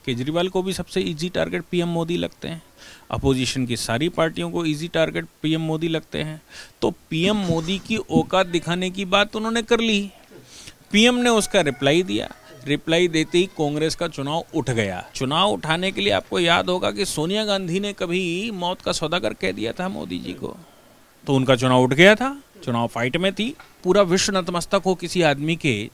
केजरीवाल को भी सबसे इजी टारगेट पीएम मोदी लगते हैं, अपोजिशन की सारी पार्टियों को इजी टारगेट पीएम मोदी लगते हैं। तो पीएम मोदी की औकात दिखाने की बात उन्होंने कर ली, पीएम ने उसका रिप्लाई दिया, रिप्लाई देते ही कांग्रेस का चुनाव उठ गया। चुनाव उठाने के लिए आपको याद होगा कि सोनिया गांधी ने कभी मौत का सौदागर कह दिया था मोदी जी को, तो उनका चुनाव उठ गया था, चुनाव फाइट में थी। पूरा विश्व नतमस्तक हो किसी आदमी के,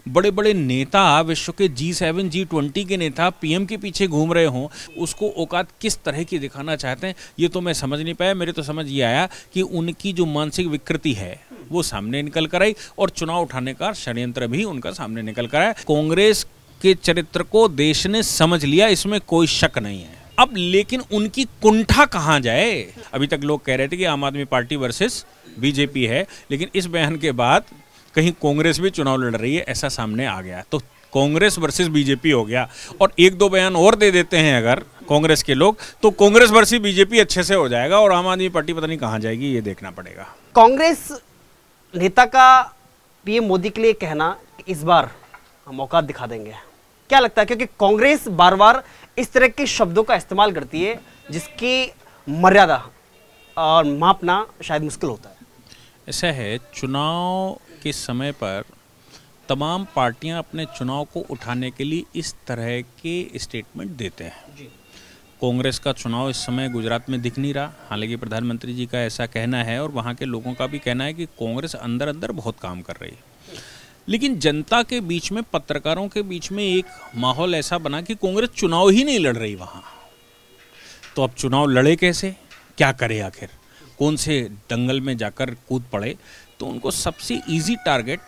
बड़े बड़े नेता, विश्व के G7 G20 के नेता पीएम के पीछे घूम रहे हों, उसको औकात किस तरह की दिखाना चाहते हैं ये तो मैं समझ नहीं पाया। मेरे तो समझ ये आया कि उनकी जो मानसिक विकृति है वो सामने निकल कर आई और चुनाव उठाने का षड्यंत्र भी उनका सामने निकल कर आया। कांग्रेस के चरित्र को देश ने समझ लिया, इसमें कोई शक नहीं है। अब लेकिन उनकी कुंठा कहाँ जाए? अभी तक लोग कह रहे थे कि आम आदमी पार्टी वर्सेस बीजेपी है, लेकिन इस बयान के बाद कहीं कांग्रेस भी चुनाव लड़ रही है ऐसा सामने आ गया, तो कांग्रेस वर्सेस बीजेपी हो गया। और एक दो बयान और दे देते हैं अगर कांग्रेस के लोग, तो कांग्रेस वर्सेस बीजेपी अच्छे से हो जाएगा और आम आदमी पार्टी पता नहीं कहाँ जाएगी, ये देखना पड़ेगा। कांग्रेस नेता का पीएम मोदी के लिए कहना कि इस बार हम औकात दिखा देंगे, क्या लगता है? क्योंकि कांग्रेस बार बार इस तरह के शब्दों का इस्तेमाल करती है जिसकी मर्यादा और मापना शायद मुश्किल होता है। ऐसा है, चुनाव के समय पर तमाम पार्टियां अपने चुनाव को उठाने के लिए इस तरह के स्टेटमेंट देते हैं। कांग्रेस का चुनाव इस समय गुजरात में दिख नहीं रहा, हालांकि प्रधानमंत्री जी का ऐसा कहना है और वहाँ के लोगों का भी कहना है कि कांग्रेस अंदर अंदर बहुत काम कर रही है। लेकिन जनता के बीच में, पत्रकारों के बीच में एक माहौल ऐसा बना कि कांग्रेस चुनाव ही नहीं लड़ रही वहाँ। तो अब चुनाव लड़े कैसे, क्या करे आखिर, कौन से दंगल में जाकर कूद पड़े? तो उनको सबसे इजी टारगेट,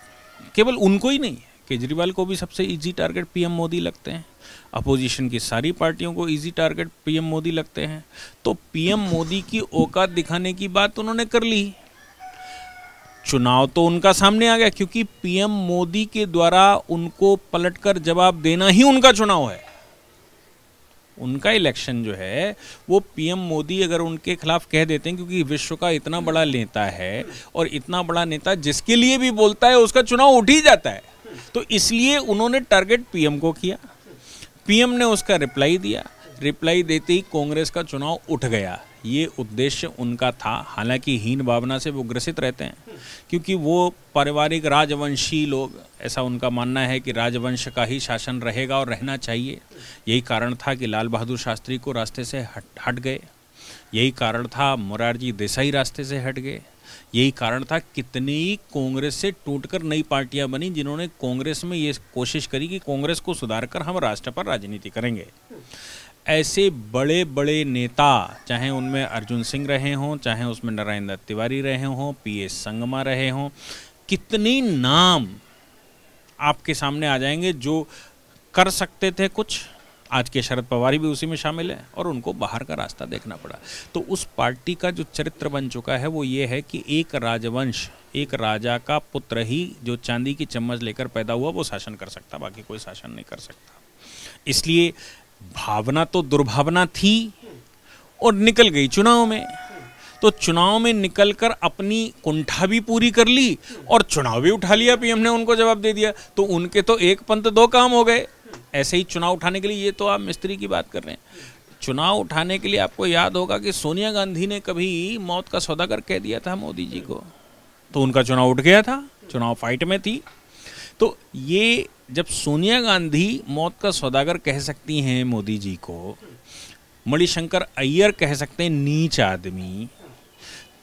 केवल उनको ही नहीं, केजरीवाल को भी सबसे इजी टारगेट पीएम मोदी लगते हैं, अपोजिशन की सारी पार्टियों को इजी टारगेट पीएम मोदी लगते हैं। तो पीएम मोदी की औकात दिखाने की बात उन्होंने कर ली, चुनाव तो उनका सामने आ गया, क्योंकि पीएम मोदी के द्वारा उनको पलटकर जवाब देना ही उनका चुनाव है। उनका इलेक्शन जो है वो पीएम मोदी अगर उनके खिलाफ कह देते हैं, क्योंकि विश्व का इतना बड़ा नेता है और इतना बड़ा नेता जिसके लिए भी बोलता है उसका चुनाव उठ ही जाता है, तो इसलिए उन्होंने टारगेट पीएम को किया, पीएम ने उसका रिप्लाई दिया, रिप्लाई देते ही कांग्रेस का चुनाव उठ गया। ये उद्देश्य उनका था, हालांकि हीन भावना से वो ग्रसित रहते हैं, क्योंकि वो पारिवारिक राजवंशी लोग, ऐसा उनका मानना है कि राजवंश का ही शासन रहेगा और रहना चाहिए। यही कारण था कि लाल बहादुर शास्त्री को रास्ते से हट गए, यही कारण था मोरारजी देसाई रास्ते से हट गए, यही कारण था कितनी कांग्रेस से टूटकर नई पार्टियां बनी जिन्होंने कांग्रेस में ये कोशिश करी कि कांग्रेस को सुधारकर हम राष्ट्र पर राजनीति करेंगे। ऐसे बड़े बड़े नेता, चाहे उनमें अर्जुन सिंह रहे हों, चाहे उसमें नारायण दत्त तिवारी रहे हों, पीएस संगमा रहे हों, कितनी नाम आपके सामने आ जाएंगे जो कर सकते थे कुछ। आज के शरद पवार भी उसी में शामिल है और उनको बाहर का रास्ता देखना पड़ा। तो उस पार्टी का जो चरित्र बन चुका है वो ये है कि एक राजवंश, एक राजा का पुत्र ही जो चांदी की चम्मच लेकर पैदा हुआ वो शासन कर सकता, बाकी कोई शासन नहीं कर सकता। इसलिए भावना तो दुर्भावना थी और निकल गई चुनाव में। तो चुनाव में निकलकर अपनी कुंठा भी पूरी कर ली और चुनाव भी उठा लिया, पीएम ने उनको जवाब दे दिया। तो उनके तो एक पंथ दो काम हो गए। ऐसे ही चुनाव उठाने के लिए, ये तो आप मिस्त्री की बात कर रहे हैं, चुनाव उठाने के लिए आपको याद होगा कि सोनिया गांधी ने कभी मौत का सौदागर कह दिया था मोदी जी को, तो उनका चुनाव उठ गया था, चुनाव फाइट में थी। तो ये जब सोनिया गांधी मौत का सौदागर कह सकती हैं मोदी जी को, मणिशंकर अय्यर कह सकते हैं नीच आदमी,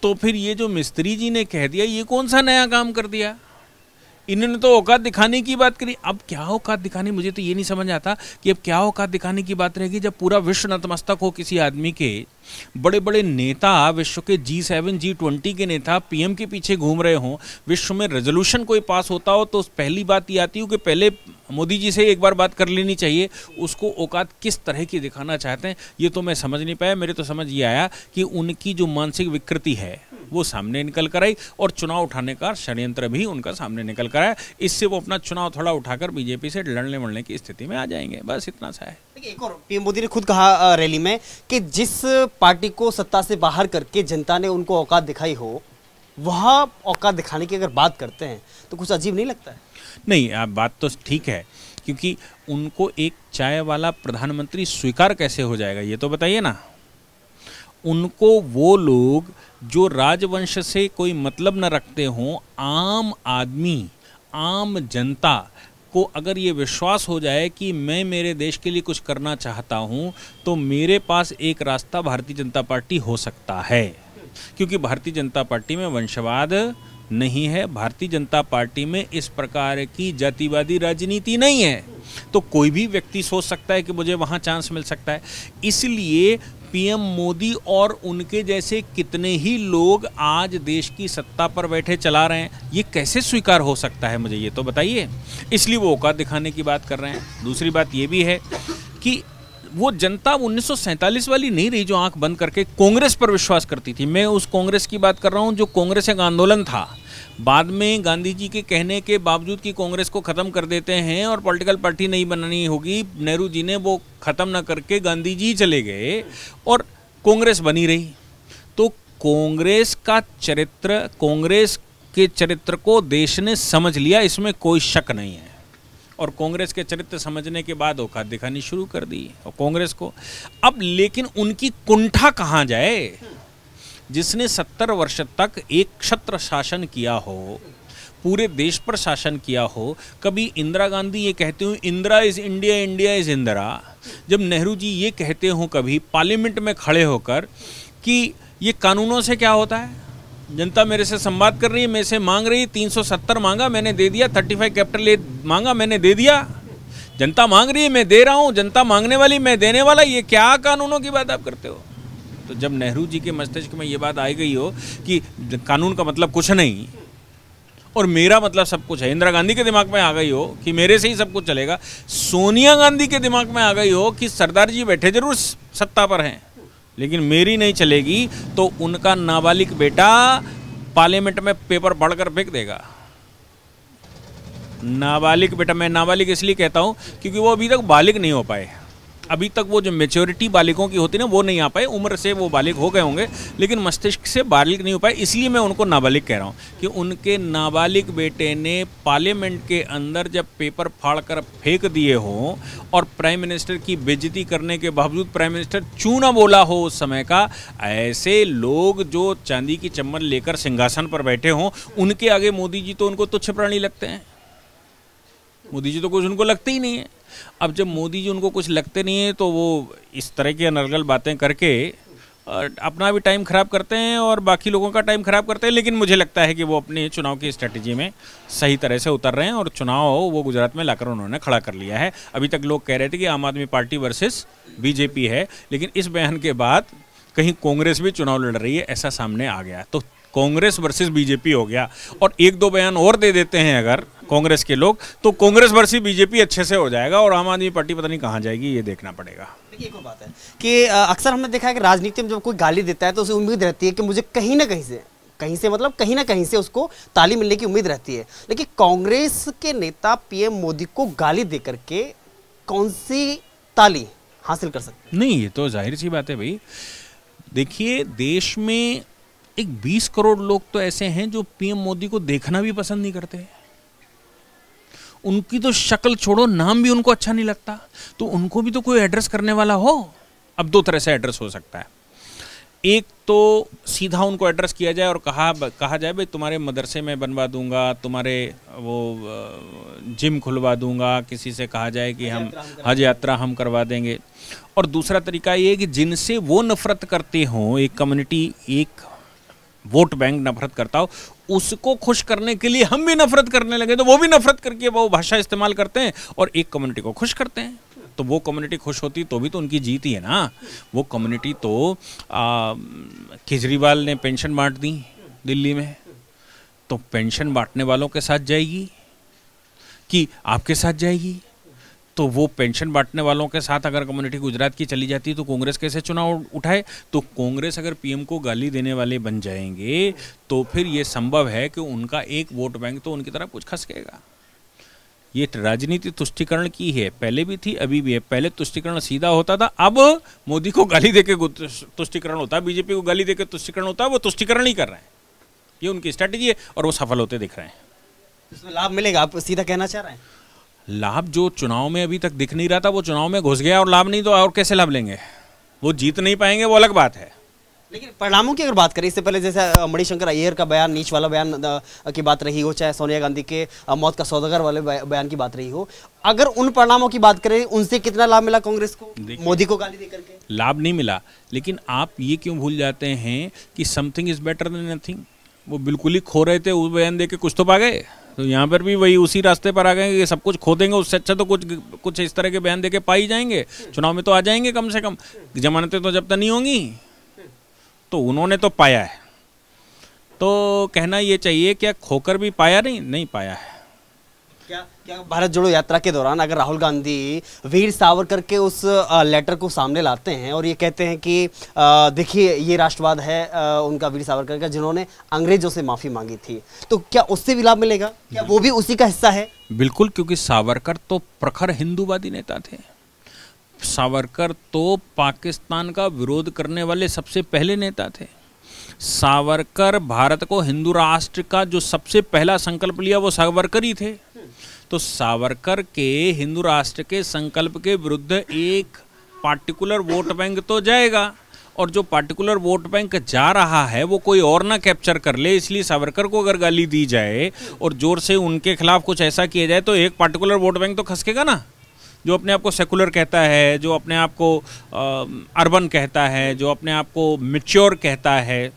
तो फिर ये जो मिस्त्री जी ने कह दिया, ये कौन सा नया काम कर दिया? इन्होंने तो औकात दिखाने की बात करी। अब क्या औकात दिखाने, मुझे तो ये नहीं समझ आता कि अब क्या औकात दिखाने की बात रहेगी जब पूरा विश्व नतमस्तक हो किसी आदमी के, बड़े बड़े नेता, विश्व के G7 G20 के नेता पीएम के पीछे घूम रहे हों, विश्व में रेजोल्यूशन कोई पास होता हो तो पहली बात ये आती हो कि पहले मोदी जी से एक बार बात कर लेनी चाहिए। उसको औकात किस तरह की दिखाना चाहते हैं ये तो मैं समझ नहीं पाया। मेरे तो समझ ये आया कि उनकी जो मानसिक विकृति है वो सामने निकल कर आई और चुनाव उठाने का षड्यंत्र भी उनका सामने निकल कर आया। इससे वो अपना चुनाव थोड़ा उठाकर बीजेपी से लड़ने वड़ने की स्थिति में आ जाएंगे, बस इतना सा है। एक और पीएम मोदी ने खुद कहा रैली में कि जिस पार्टी को सत्ता से बाहर करके जनता ने उनको औकात दिखाई हो, वहाँ औकात दिखाने की अगर बात करते हैं तो कुछ अजीब नहीं लगता है? नहीं, आप बात तो ठीक है क्योंकि उनको एक चाय वाला प्रधानमंत्री स्वीकार कैसे हो जाएगा, ये तो बताइए ना। उनको वो लोग जो राजवंश से कोई मतलब न रखते हों, आम आदमी, आम जनता को अगर ये विश्वास हो जाए कि मैं मेरे देश के लिए कुछ करना चाहता हूँ, तो मेरे पास एक रास्ता भारतीय जनता पार्टी हो सकता है। क्योंकि भारतीय जनता पार्टी में वंशवाद नहीं है, भारतीय जनता पार्टी में इस प्रकार की जातिवादी राजनीति नहीं है, तो कोई भी व्यक्ति सोच सकता है कि मुझे वहाँ चांस मिल सकता है। इसलिए पीएम मोदी और उनके जैसे कितने ही लोग आज देश की सत्ता पर बैठे चला रहे हैं, ये कैसे स्वीकार हो सकता है, मुझे ये तो बताइए। इसलिए वो औकात दिखाने की बात कर रहे हैं। दूसरी बात ये भी है कि वो जनता 1947 वाली नहीं रही जो आंख बंद करके कांग्रेस पर विश्वास करती थी। मैं उस कांग्रेस की बात कर रहा हूं जो कांग्रेस एक आंदोलन था। बाद में गांधी जी के कहने के बावजूद कि कांग्रेस को ख़त्म कर देते हैं और पॉलिटिकल पार्टी नहीं बनानी होगी, नेहरू जी ने वो ख़त्म न करके गांधी जी चले गए और कांग्रेस बनी रही। तो कांग्रेस का चरित्र, कांग्रेस के चरित्र को देश ने समझ लिया, इसमें कोई शक नहीं है। और कांग्रेस के चरित्र समझने के बाद औकात दिखानी शुरू कर दी और कांग्रेस को। अब लेकिन उनकी कुंठा कहाँ जाए? जिसने 70 वर्ष तक एक छत्र शासन किया हो, पूरे देश पर शासन किया हो। कभी इंदिरा गांधी ये कहते हो Indira is India, India is Indira. जब नेहरू जी ये कहते हो कभी पार्लियामेंट में खड़े होकर कि ये कानूनों से क्या होता है, जनता मेरे से संवाद कर रही है, मेरे से मांग रही है, 370 मांगा मैंने दे दिया, 35 कैपिटल ए मांगा मैंने दे दिया, जनता मांग रही है मैं दे रहा हूँ, जनता मांगने वाली मैं देने वाला, ये क्या कानूनों की बात आप करते हो? तो जब नेहरू जी के मस्तिष्क में ये बात आ गई हो कि कानून का मतलब कुछ नहीं और मेरा मतलब सब कुछ है, इंदिरा गांधी के दिमाग में आ गई हो कि मेरे से ही सब कुछ चलेगा, सोनिया गांधी के दिमाग में आ गई हो कि सरदार जी बैठे जरूर सत्ता पर हैं लेकिन मेरी नहीं चलेगी, तो उनका नाबालिग बेटा पार्लियामेंट में पेपर पढ़कर फेंक देगा। नाबालिग बेटा, मैं नाबालिग इसलिए कहता हूं क्योंकि वो अभी तक बालिग नहीं हो पाए। अभी तक वो जो मैच्योरिटी बालिगों की होती है ना, वो नहीं आ पाए। उम्र से वो बालिग हो गए होंगे लेकिन मस्तिष्क से बालिग नहीं हो पाए, इसलिए मैं उनको नाबालिग कह रहा हूँ कि उनके नाबालिग बेटे ने पार्लियामेंट के अंदर जब पेपर फाड़ कर फेंक दिए हों और प्राइम मिनिस्टर की बेइज्जती करने के बावजूद प्राइम मिनिस्टर चू ना बोला हो उस समय का, ऐसे लोग जो चांदी की चम्मच लेकर सिंहासन पर बैठे हों, उनके आगे मोदी जी तो उनको तुच्छ प्राणी लगते हैं। मोदी जी तो कुछ उनको लगते ही नहीं है। अब जब मोदी जी उनको कुछ लगते नहीं है तो वो इस तरह की अनर्गल बातें करके अपना भी टाइम खराब करते हैं और बाकी लोगों का टाइम खराब करते हैं। लेकिन मुझे लगता है कि वो अपने चुनाव की स्ट्रेटजी में सही तरह से उतर रहे हैं और चुनाव वो गुजरात में लाकर उन्होंने खड़ा कर लिया है। अभी तक लोग कह रहे थे कि आम आदमी पार्टी वर्सेस बीजेपी है, लेकिन इस बयान के बाद कहीं कांग्रेस भी चुनाव लड़ रही है ऐसा सामने आ गया, तो कांग्रेस वर्सेस बीजेपी हो गया। और एक दो बयान और दे देते हैं अगर कांग्रेस के लोग, तो कांग्रेस वर्सेस बीजेपी अच्छे से हो जाएगा और आम आदमी पार्टी पता नहीं कहाँ जाएगी, ये देखना पड़ेगा। देखिए एक बात है कि अक्सर हमने देखा है कि राजनीति में जब कोई गाली देता है तो उसे उम्मीद रहती है कि मुझे कहीं ना कहीं से मतलब कहीं ना कहीं से उसको ताली मिलने की उम्मीद रहती है। लेकिन कांग्रेस के नेता पीएम मोदी को गाली दे करके कौन सी ताली हासिल कर सकते? नहीं, ये तो जाहिर सी बात है भाई। देखिए, देश में एक 20 करोड़ लोग तो ऐसे हैं जो पीएम मोदी को देखना भी पसंद नहीं करते। उनकी तो शक्ल छोड़ो, नाम भी उनको अच्छा नहीं लगता, तो उनको भी तो कोई एड्रेस करने वाला हो। अब दो तरह से एड्रेस हो सकता है। एक तो सीधा उनको एड्रेस किया जाए और कहा जाए भाई तुम्हारे मदरसे में बनवा दूंगा, तुम्हारे वो जिम खुलवा दूंगा, किसी से कहा जाए कि हम हज यात्रा हम करवा देंगे। और दूसरा तरीका ये है कि जिनसे वो नफरत करते हों, एक कम्युनिटी, एक वोट बैंक नफरत करता हो, उसको खुश करने के लिए हम भी नफरत करने लगे, तो वो भी नफरत करके वो भाषा इस्तेमाल करते हैं और एक कम्युनिटी को खुश करते हैं। तो वो कम्युनिटी खुश होती तो भी तो उनकी जीत ही है ना। वो कम्युनिटी तो केजरीवाल ने पेंशन बांट दी दिल्ली में, तो पेंशन बांटने वालों के साथ जाएगी कि आपके साथ जाएगी? तो वो पेंशन बांटने वालों के साथ अगर कम्युनिटी गुजरात की चली जाती है तो कांग्रेस कैसे चुनाव उठाए? तो कांग्रेस अगर पीएम को गाली देने वाले बन जाएंगे तो फिर ये संभव है कि उनका एक वोट बैंक तो उनकी तरफ कुछ खसकेगा। ये राजनीति तुष्टीकरण की है, पहले भी थी अभी भी है। पहले तुष्टीकरण सीधा होता था, अब मोदी को गाली देके तुष्टीकरण होता है, बीजेपी को गाली देके तुष्टीकरण होता है। वो तुष्टीकरण ही कर रहे हैं, ये उनकी स्ट्रैटेजी है और वो सफल होते दिख रहे हैं। इसमें लाभ मिलेगा, आप सीधा कहना चाह रहे हैं? लाभ जो चुनाव में अभी तक दिख नहीं रहा था वो चुनाव में घुस गया और लाभ नहीं, तो और कैसे लाभ लेंगे? वो जीत नहीं पाएंगे, वो अलग बात है। लेकिन परिणामों की अगर बात करें, इससे पहले जैसे मणिशंकर अय्यर का बयान, नीच वाला बयान की बात रही हो, चाहे सोनिया गांधी के मौत का सौदागर वाले बयान की बात रही हो, अगर उन परिणामों की बात करें, उनसे कितना लाभ मिला कांग्रेस को मोदी को गाली देकर के? लाभ नहीं मिला, लेकिन आप ये क्यों भूल जाते हैं कि something is better than nothing. वो बिल्कुल ही खो रहे थे, वो बयान दे के कुछ तो पा गए। तो यहाँ पर भी वही उसी रास्ते पर आ गए कि सब कुछ खो देंगे, उससे अच्छा तो कुछ इस तरह के बयान दे के पा ही जाएंगे, चुनाव में तो आ जाएंगे कम से कम। जमानतें तो जब तक नहीं होंगी, तो उन्होंने तो पाया है। तो कहना ये चाहिए क्या खोकर भी पाया? नहीं पाया है। क्या भारत जोड़ो यात्रा के दौरान अगर राहुल गांधी वीर सावरकर के उस लेटर को सामने लाते हैं और ये कहते हैं कि देखिए ये राष्ट्रवाद है उनका, वीर सावरकर का, जिन्होंने अंग्रेजों से माफी मांगी थी, तो क्या उससे भी लाभ मिलेगा? क्या वो भी उसी का हिस्सा है? बिल्कुल, क्योंकि सावरकर तो प्रखर हिंदूवादी नेता थे। सावरकर तो पाकिस्तान का विरोध करने वाले सबसे पहले नेता थे। सावरकर भारत को हिंदू राष्ट्र का जो सबसे पहला संकल्प लिया वो सावरकर ही थे। तो सावरकर के हिंदू राष्ट्र के संकल्प के विरुद्ध एक पार्टिकुलर वोट बैंक तो जाएगा, और जो पार्टिकुलर वोट बैंक जा रहा है वो कोई और ना कैप्चर कर ले। इसलिए सावरकर को अगर गाली दी जाए और जोर से उनके खिलाफ कुछ ऐसा किया जाए तो एक पार्टिकुलर वोट बैंक तो खसकेगा ना। जो अपने आप को सेकुलर कहता है, जो अपने आप को अर्बन कहता है, जो अपने आप को मैच्योर कहता है,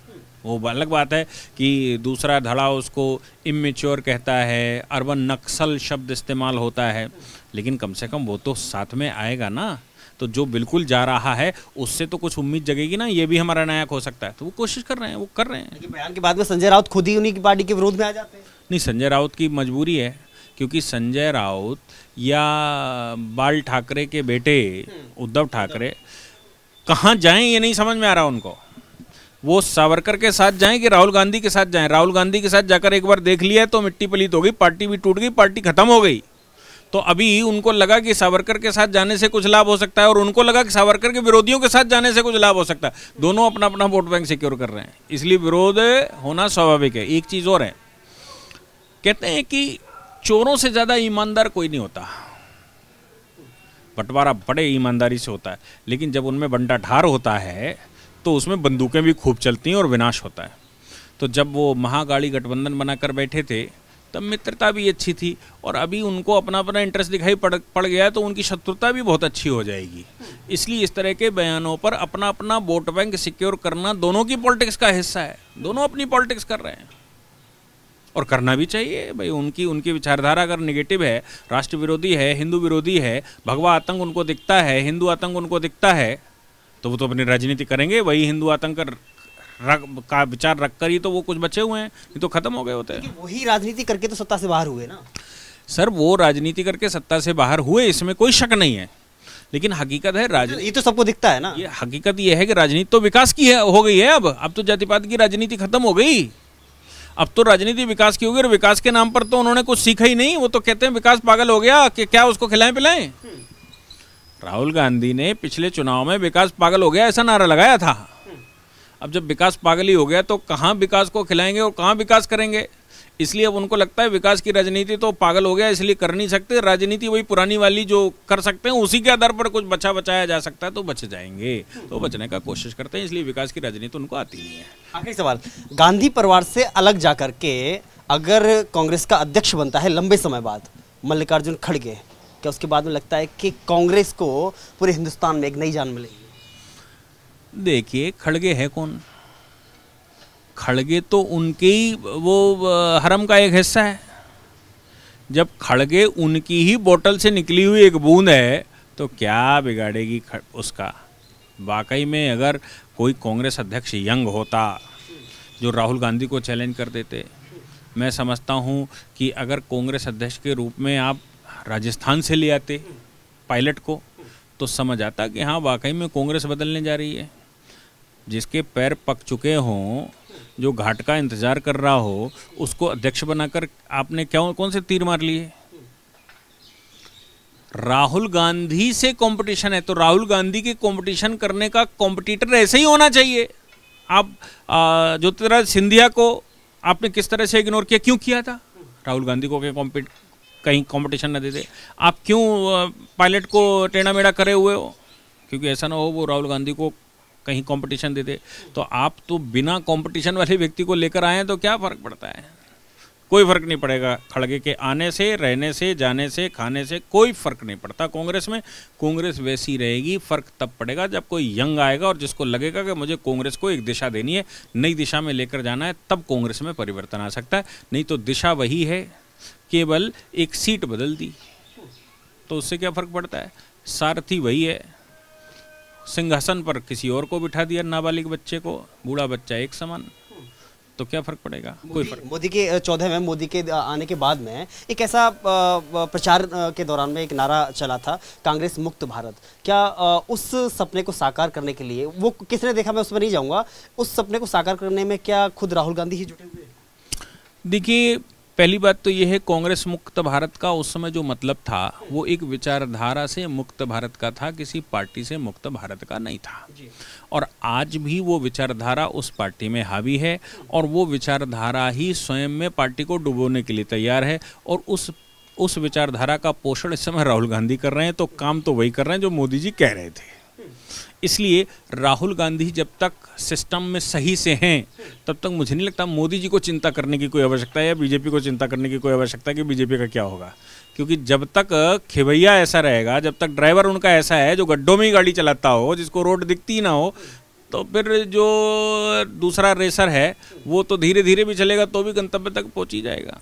वो अलग बात है कि दूसरा धड़ा उसको इमेच्योर कहता है, अर्बन नक्सल शब्द इस्तेमाल होता है, लेकिन कम से कम वो तो साथ में आएगा ना। तो जो बिल्कुल जा रहा है उससे तो कुछ उम्मीद जगेगी ना, ये भी हमारा नायक हो सकता है। तो वो कोशिश कर रहे हैं, वो कर रहे हैं। लेकिन बयान के बाद में संजय राउत खुद ही उन्हीं की पार्टी के विरोध में आ जाते हैं। नहीं, संजय राउत की मजबूरी है, क्योंकि संजय राउत या बाल ठाकरे के बेटे उद्धव ठाकरे कहाँ जाएं ये नहीं समझ में आ रहा उनको। वो सावरकर के साथ जाएं कि राहुल गांधी के साथ जाएं? राहुल गांधी के साथ जाकर एक बार देख लिया तो मिट्टी पलीत हो गई, पार्टी भी टूट गई, पार्टी खत्म हो गई। तो अभी उनको लगा कि सावरकर के साथ जाने से कुछ लाभ हो सकता है, और उनको लगा कि सावरकर के विरोधियों के साथ जाने से कुछ लाभ हो सकता है। दोनों अपना अपना वोट बैंक सिक्योर कर रहे हैं, इसलिए विरोध होना स्वाभाविक है। एक चीज़ और है, कहते हैं कि चोरों से ज़्यादा ईमानदार कोई नहीं होता। बंटवारा बड़े ईमानदारी से होता है, लेकिन जब उनमें बंटा ढार होता है तो उसमें बंदूकें भी खूब चलती हैं और विनाश होता है। तो जब वो महागाड़ी गठबंधन बनाकर बैठे थे तब मित्रता भी अच्छी थी, और अभी उनको अपना अपना इंटरेस्ट दिखाई पड़ गया है तो उनकी शत्रुता भी बहुत अच्छी हो जाएगी। इसलिए इस तरह के बयानों पर अपना अपना वोट बैंक सिक्योर करना दोनों की पॉलिटिक्स का हिस्सा है। दोनों अपनी पॉलिटिक्स कर रहे हैं और करना भी चाहिए भाई। उनकी विचारधारा अगर नेगेटिव है, राष्ट्र विरोधी है, हिंदू विरोधी है, भगवा आतंक उनको दिखता है, हिंदू आतंक उनको दिखता है, तो वो तो अपनी राजनीति करेंगे। वही हिंदू आतंक का विचार रखकर ही तो वो कुछ बचे हुए हैं, ये तो खत्म हो गए होते हैं। वही राजनीति करके तो सत्ता से बाहर हुए ना सर। वो राजनीति करके सत्ता से बाहर हुए, इसमें कोई शक नहीं है, लेकिन हकीकत है राजनीति, ये तो सबको दिखता है ना। ये हकीकत ये है कि राजनीति तो विकास की हो गई है। अब तो जातिपात की राजनीति खत्म हो गई। अब तो राजनीति विकास की होगी, और विकास के नाम पर तो उन्होंने कुछ सीखा ही नहीं। वो तो कहते हैं विकास पागल हो गया कि क्या उसको खिलाएं पिलाएं। राहुल गांधी ने पिछले चुनाव में विकास पागल हो गया ऐसा नारा लगाया था। अब जब विकास पागल ही हो गया तो कहाँ विकास को खिलाएंगे और कहाँ विकास करेंगे? इसलिए अब उनको लगता है विकास की राजनीति तो पागल हो गया, इसलिए कर नहीं सकते। राजनीति वही पुरानी वाली जो कर सकते हैं, उसी के आधार पर कुछ बचाया जा सकता है तो बच जाएंगे, तो बचने का कोशिश करते हैं। इसलिए विकास की राजनीति उनको आती नहीं है। आखिरी सवाल, गांधी परिवार से अलग जाकर के अगर कांग्रेस का अध्यक्ष बनता है लंबे समय बाद मल्लिकार्जुन खड़गे, क्या उसके बाद में लगता है कि कांग्रेस को पूरे हिंदुस्तान में एक नई जान मिलेगी? देखिए, खड़गे है कौन? खड़गे तो उनके ही वो हरम का एक हिस्सा है। जब खड़गे उनकी ही बोतल से निकली हुई एक बूंद है तो क्या बिगाड़ेगी उसका? वाकई में अगर कोई कांग्रेस अध्यक्ष यंग होता जो राहुल गांधी को चैलेंज कर देते, मैं समझता हूँ कि अगर कांग्रेस अध्यक्ष के रूप में आप राजस्थान से ले आते पायलट को, तो समझ आता कि हाँ वाकई में कांग्रेस बदलने जा रही है। जिसके पैर पक चुके हों, जो घाट का इंतजार कर रहा हो, उसको अध्यक्ष बनाकर आपने कौन से तीर मार लिए? राहुल गांधी से कंपटीशन है तो राहुल गांधी के कंपटीशन करने का कॉम्पिटिटर ऐसे ही होना चाहिए। आप ज्योतिरादित्य सिंधिया को आपने किस तरह से इग्नोर किया? क्यों किया था? राहुल गांधी को क्या कहीं कंपटीशन न दे दे। आप क्यों पायलट को टेढ़ा मेढ़ा करे हुए हो? क्योंकि ऐसा ना हो वो राहुल गांधी को कहीं कंपटीशन दे दे। तो आप तो बिना कंपटीशन वाले व्यक्ति को लेकर आए हैं, तो क्या फ़र्क पड़ता है? कोई फ़र्क नहीं पड़ेगा। खड़गे के आने से, रहने से, जाने से, खाने से कोई फ़र्क नहीं पड़ता कांग्रेस में। कांग्रेस वैसी रहेगी। फ़र्क तब पड़ेगा जब कोई यंग आएगा और जिसको लगेगा कि मुझे कांग्रेस को एक दिशा देनी है, नई दिशा में लेकर जाना है, तब कांग्रेस में परिवर्तन आ सकता है। नहीं तो दिशा वही है, केवल एक सीट बदल दी तो उससे क्या फ़र्क पड़ता है? सारथी वही है, सिंहासन पर किसी और को बिठा दिया, नाबालिग बच्चे को, बूढ़ा बच्चा एक समान, तो क्या फर्क पड़ेगा? कोई फर्क। मोदी के 14 में मोदी के आने के बाद में एक ऐसा प्रचार के दौरान में एक नारा चला था, कांग्रेस मुक्त भारत। क्या उस सपने को साकार करने के लिए, वो किसने देखा मैं उसमें नहीं जाऊंगा, उस सपने को साकार करने में क्या खुद राहुल गांधी ही जुटे हुए? देखिए, पहली बात तो ये है, कांग्रेस मुक्त भारत का उस समय जो मतलब था वो एक विचारधारा से मुक्त भारत का था, किसी पार्टी से मुक्त भारत का नहीं था। और आज भी वो विचारधारा उस पार्टी में हावी है और वो विचारधारा ही स्वयं में पार्टी को डुबोने के लिए तैयार है। और उस विचारधारा का पोषण इस समय राहुल गांधी कर रहे हैं, तो काम तो वही कर रहे हैं जो मोदी जी कह रहे थे। इसलिए राहुल गांधी जब तक सिस्टम में सही से हैं, तब तक मुझे नहीं लगता मोदी जी को चिंता करने की कोई आवश्यकता है या बीजेपी को चिंता करने की कोई आवश्यकता है कि बीजेपी का क्या होगा। क्योंकि जब तक खेवैया ऐसा रहेगा, जब तक ड्राइवर उनका ऐसा है जो गड्ढों में ही गाड़ी चलाता हो, जिसको रोड दिखती ही ना हो, तो फिर जो दूसरा रेसर है वो तो धीरे धीरे भी चलेगा तो भी गंतव्य तक पहुंच ही जाएगा।